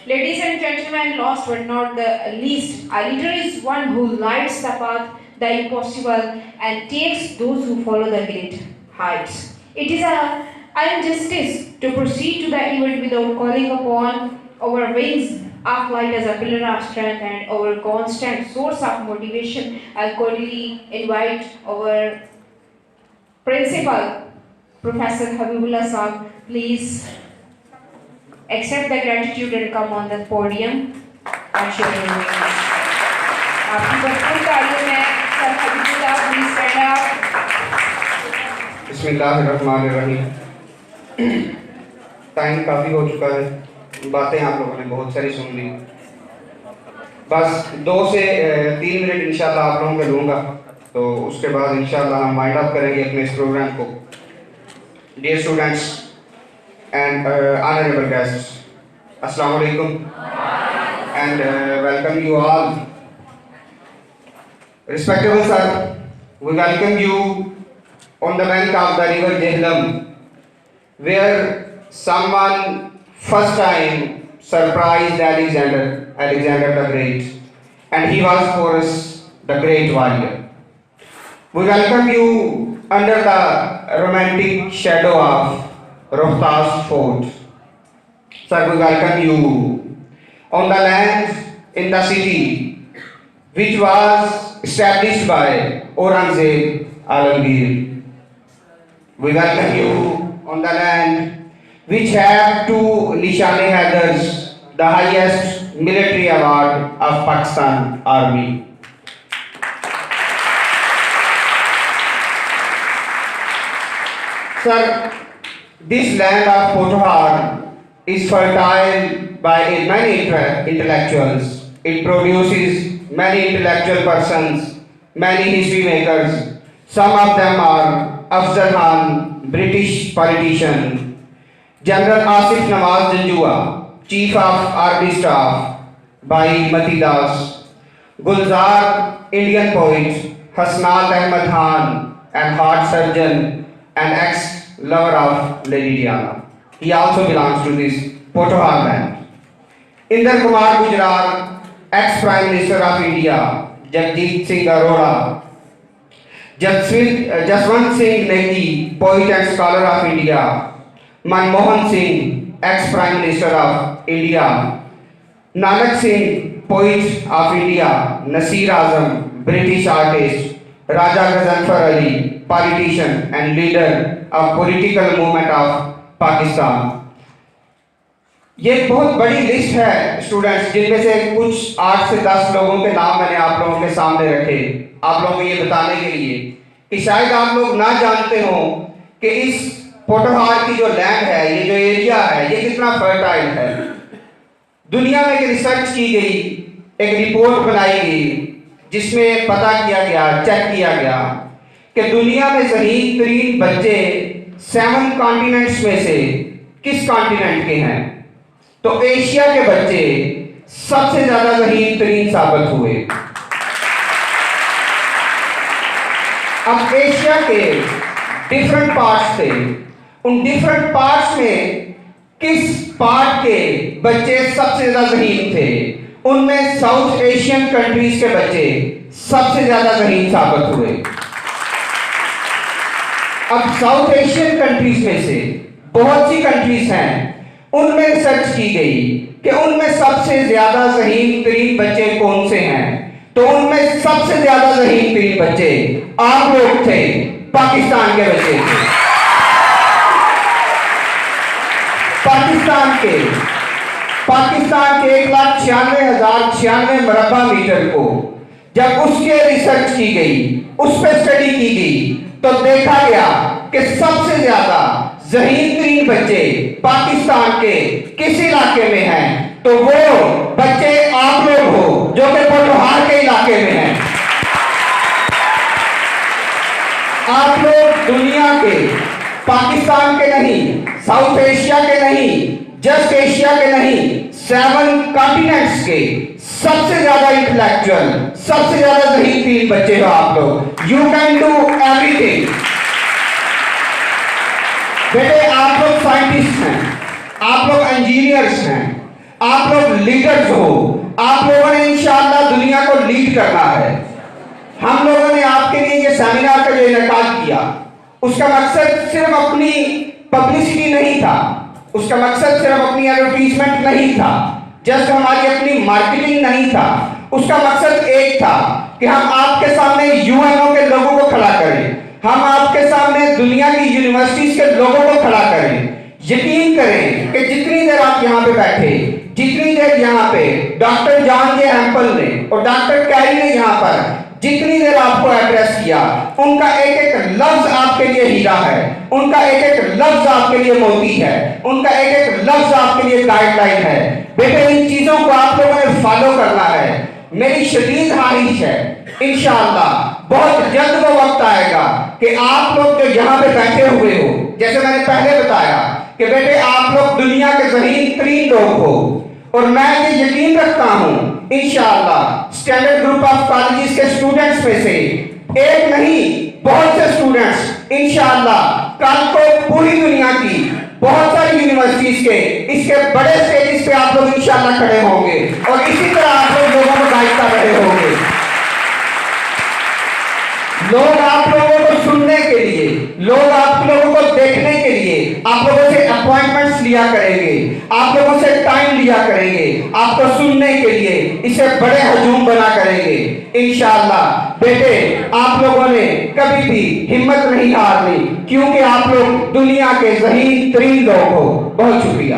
Ladies and gentlemen, last but not the least, a leader is one who lights the path, the impossible, and takes those who follow the great heights. It is a injustice to proceed to the event without calling upon our wings of light as a pillar of strength and our constant source of motivation. I cordially invite our principal, Professor Habibullah Saab, please accept the gratitude and come on the podium and share your wings. आपकी भरपूर तालियों में sir Habibullah please stand up. बिस्मिल्लाहिर्रहमानिर्रहीम. Time काफ़ी हो चुका है, बातें आप लोगों ने बहुत सारी सुन ली. बस 2 से 3 मिनट इंशाल्लाह आप लोगों को लूँगा, तो उसके बाद इंशाल्लाह हम वाइंड अप करेंगे अपने इस प्रोग्राम को. Dear students and honorable guests, Assalamu alaikum and welcome you all. Respectable sir, we welcome you on the bank of the river Jehlam, where someone first time surprised Alexander the Great, and he was for us the great warrior. We welcome you under the romantic shadow of Rohtas Fort. Sir, we welcome you on the land in the city which was established by Aurangzeb Alamgir. We welcome you on the land which have 2 Nishane-e-Haidars, the highest military award of Pakistan Army. Sir, this land of Pothohar is fertile by many intellectuals. It produces many intellectual persons, many history makers. Some of them are Afzal Khan, British politician, General Asif Nawaz Janjua, Chief of Army Staff, Bhai Mati Das, Gulzar, Indian poet, Hasnat Ahmad Khan, and heart surgeon and ex-lover of Lady Diana. He also belongs to this Pothohar land. Inder Kumar Gujral, ex-Prime Minister of India, Jagjit Singh Arora, Jaswant Singh Negi, poet and scholar of India, Manmohan Singh, ex-Prime Minister of India, Nanak Singh, poet of India, Nasir Azam, British artist, Raja Ghazanfar Ali, politician and leader of political movement of Pakistan. ये बहुत बड़ी list है students, जिनमें से कुछ 8 से 10 लोगों के नाम मैंने आप लोगों के सामने रखे, आप लोगों को ये बताने के लिए कि शायद आप लोग ना जानते हो कि इस पोटोहार की जो लैंड है, ये जो एरिया है, ये कितना फर्टाइल है. दुनिया में एक रिसर्च की गई, एक रिपोर्ट बनाई गई, जिसमें पता किया गया, चेक किया गया कि दुनिया में ज़हीन तरीन बच्चे 7 कॉन्टिनेंट्स में से किस कॉन्टिनेंट के हैं. तो एशिया के बच्चे सबसे ज्यादा ज़हीन तरीन साबित हुए. अब एशिया के डिफरेंट पार्ट्स थे, उन डिफरेंट पार्ट्स में किस पार्ट के बच्चे सबसे ज्यादा ज़हीन थे. उनमें साउथ एशियन कंट्रीज के बच्चे सबसे ज्यादा ज़हीन साबित हुए. अब साउथ एशियन कंट्रीज में से बहुत सी कंट्रीज हैं, उनमें रिसर्च की गई कि उनमें सबसे ज्यादा ज़हीन तरीन बच्चे कौन से हैं. तो उनमें सबसे ज्यादा ज़हीन तरीन बच्चे आप लोग थे, पाकिस्तान के बच्चे थे. पाकिस्तान के 1,96,096 मरबा मीटर को जब उसके रिसर्च की गई, उस पर स्टडी की गई, तो देखा गया कि सबसे ज्यादा ज़हीन तरीन बच्चे पाकिस्तान के किस इलाके में हैं. तो वो बच्चे आप लोग हो जो कि पोटोहार के इलाके में हैं. आप लोग दुनिया के, पाकिस्तान के नहीं, साउथ एशिया के नहीं, जस्ट एशिया के नहीं, 7 कॉन्टिनेंट्स के सबसे ज्यादा इंटेलेक्चुअल, सबसे ज्यादा ज़हीन तरीन बच्चे हो आप लोग. You can do everything. बेटे आप लोग साइंटिस्ट हैं, आप लोग इंजीनियर्स हैं, آپ لوگ لیڈرز ہو, آپ لوگوں نے انشاءاللہ دنیا کو لیڈ کرنا ہے. ہم لوگوں نے آپ کے لیے یہ سیمینار کا جو انعقاد کیا, اس کا مقصد صرف اپنی پبلسٹی نہیں تھا, اس کا مقصد صرف اپنی ایڈورٹیزمنٹ نہیں تھا, جسٹ ہماری اپنی مارکیٹنگ نہیں تھا. اس کا مقصد ایک تھا کہ ہم آپ کے سامنے یو این او کے لوگوں کو کھڑا کریں, ہم آپ کے سامنے دنیا کی یونیورسٹیز کے لوگوں کو کھڑا کریں. یقین کریں کہ جتنی دیر آپ یہاں پہ بیٹھے, جتنی دیر یہاں پہ ڈاکٹر جان جے ہیمپل نے اور ڈاکٹر کیری نے یہاں پر جتنی دیر آپ کو ایڈریس کیا, ان کا ایک ایک لفظ آپ کے لیے ہیرا ہے, ان کا ایک ایک لفظ آپ کے لیے موتی ہے, ان کا ایک ایک لفظ آپ کے لیے گائیڈ لائن ہے. بیٹے ان چیزوں کو آپ لوگوں نے فالو کرنا ہے. میری شدید خواہش ہے انشاءاللہ بہت جلد وہ وقت آئے گا کہ آپ لوگ جو یہاں پہ بیٹھے ہوئے ہو, جیسے میں نے پہلے بتایا کہ بیٹے آپ لوگ دنیا کے ذہین ترین لوگ ہو, اور میں یہ یقین رکھتا ہوں انشاءاللہ اسٹینڈرڈ گروپ آف کالجز کے اسٹوڈنٹس میں سے ایک نہیں بہت سے اسٹوڈنٹس انشاءاللہ کل کو پوری دنیا کی بہت ساری یونیورسٹیز کے اس کے بڑے اسٹیجز پہ آپ لوگ انشاءاللہ کھڑے ہوں گے, اور اسی طرح آپ لوگ لوگوں کو گائیڈ کر رہے ہوں گے. لوگ آپ لوگوں کو سننے کے لیے, لوگ آپ لوگوں کو دیکھنے کے لیے آپ لوگوں سے اپوائنٹمنٹس لیا کریں گے, آپ لوگوں سے ٹائم لیا کریں گے, آپ کو سننے کے لیے اسے بڑے ہجوم بنا کریں گے انشاءاللہ. بیٹے آپ لوگوں نے کبھی بھی ہمت نہیں ہارنی, کیونکہ آپ لوگ دنیا کے ذہین ترین لوگ ہو. بہت شکریہ.